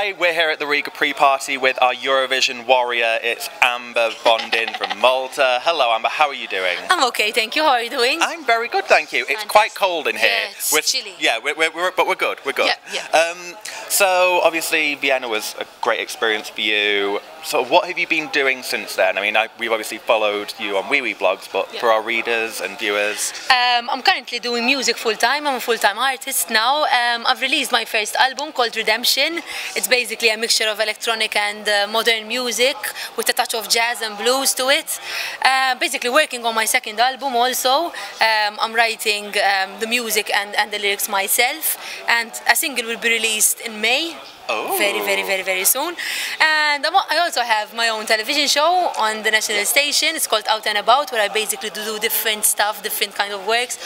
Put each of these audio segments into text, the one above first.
Hi, we're here at the Riga pre-party with our Eurovision warrior. It's Amber Bondin from Malta. Hello Amber, how are you doing? I'm okay, thank you. How are you doing? I'm very good, thank you. It's quite cold in here. Yeah, it's chilly. Yeah, but we're good, we're good. Yeah. So obviously Vienna was a great experience for you. So what have you been doing since then? I mean, we've obviously followed you on Wee Blogs, but for our readers and viewers? I'm currently doing music full-time. I'm a full-time artist now. I've released my first album called Redemption. It's basically a mixture of electronic and modern music with a touch of jazz and blues to it. Basically working on my second album also. I'm writing the music and the lyrics myself, and a single will be released in May. Oh. Very soon. And I also have my own television show on the national station. It's called Out and About, where I basically do different stuff, different kind of works,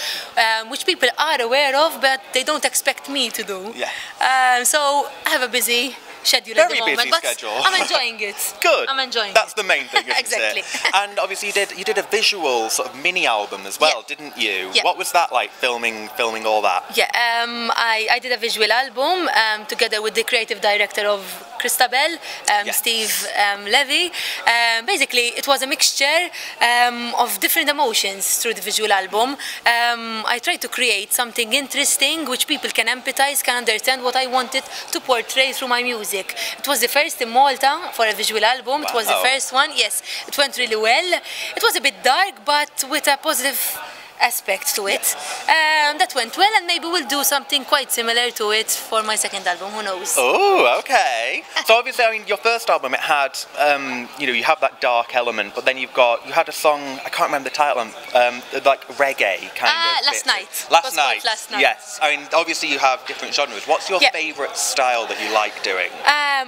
which people are aware of, but they don't expect me to do. Yeah. So I have a busy schedule at the moment, busy but schedule. I'm enjoying it. Good. I'm enjoying That's it. the main thing, isn't Exactly. it? And obviously you did a visual sort of mini album as well, didn't you? Yeah. What was that like, filming all that? Yeah, I did a visual album together with the creative director of Christabel, Steve Levy. Basically, it was a mixture of different emotions through the visual album. I tried to create something interesting which people can empathize, can understand what I wanted to portray through my music. It was the first in Malta for a visual album. It was the first one. Yes, it went really well. It was a bit dark, but with a positive aspect to it. That went well, and maybe we'll do something quite similar to it for my second album, who knows. Oh, okay. So obviously, I mean, your first album, it had, you have that dark element, but then you had a song, I can't remember the title, like reggae kind of. Last Night. Last Night. Last Night. Yes. I mean, obviously you have different genres. What's your favourite style that you like doing?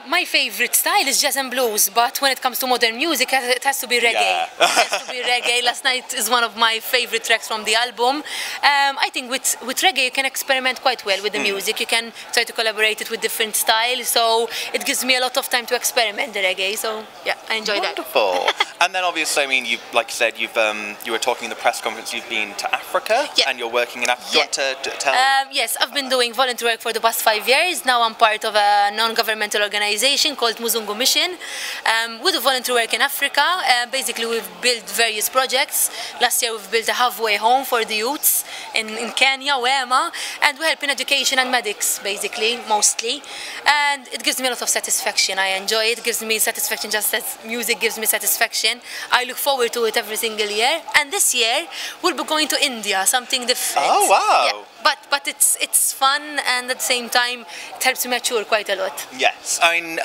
My favourite style is jazz and blues, but when it comes to modern music, it has to be reggae. Yeah. It has to be reggae. Last Night is one of my favourite tracks from the album. I think with reggae you can experiment quite well with the music. You can try to collaborate it with different styles, so it gives me a lot of time to experiment the reggae. So yeah, I enjoy that. Wonderful. And then obviously, I mean, like you said, you were talking in the press conference. You've been to Africa, and you're working in Africa. Do you want to tell? Yes, I've been doing volunteer work for the past 5 years. Now I'm part of a non-governmental organization called Muzungu Mission. We do volunteer work in Africa. Basically, we've built various projects. Last year, we've built a halfway home for the youths in Kenya, Wema, and we help in education and medics, basically, mostly. And it gives me a lot of satisfaction. I enjoy it. It gives me satisfaction just as music gives me satisfaction. I look forward to it every single year. And this year, we'll be going to India, something different. Oh, wow. Yeah. But it's fun, and at the same time it helps me mature quite a lot. Yes, I mean,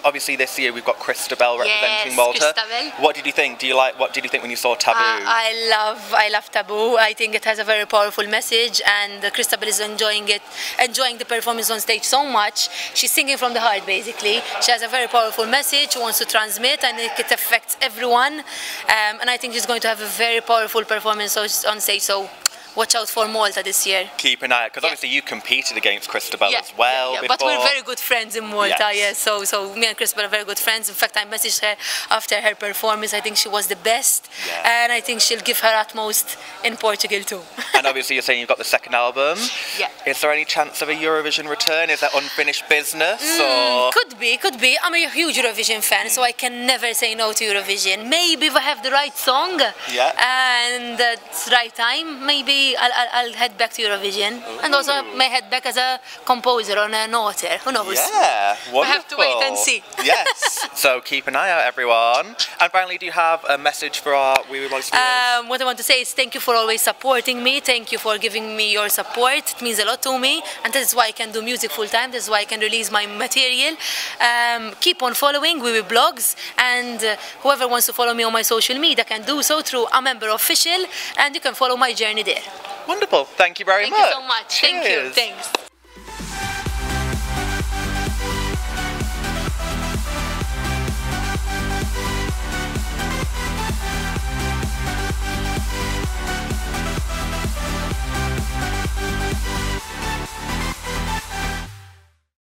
obviously this year we've got Christabel representing Malta. Christabel. What did you think? What did you think when you saw Taboo? I love Taboo. I think it has a very powerful message, and Christabel is enjoying the performance on stage so much. She's singing from the heart, basically. She has a very powerful message she wants to transmit, and it affects everyone. And I think she's going to have a very powerful performance on stage. So watch out for Malta this year. Keep an eye out, because obviously you competed against Christabel as well before. But we're very good friends in Malta, so me and Christabel are very good friends. In fact, I messaged her after her performance. I think she was the best, and I think she'll give her utmost in Portugal too. And obviously you're saying you've got the second album. Yeah. Is there any chance of a Eurovision return? Is that unfinished business? Or? Could be. I'm a huge Eurovision fan, so I can never say no to Eurovision. Maybe if I have the right song and the right time, maybe I'll head back to Eurovision. Ooh. And also may head back as a composer or an author. Who knows? Yeah, wonderful. We have to wait and see. Yes. So keep an eye out, everyone. And finally, do you have a message for our Wee Blogs viewers? What I want to say is thank you for always supporting me. Thank you for giving me your support. It means a lot to me, and this is why I can do music full time. This is why I can release my material. Keep on following Wee Blogs, and whoever wants to follow me on my social media can do so through Amber Official, and you can follow my journey there. Wonderful. Thank you very much. Thank you so much. Cheers. Thank you. Thanks.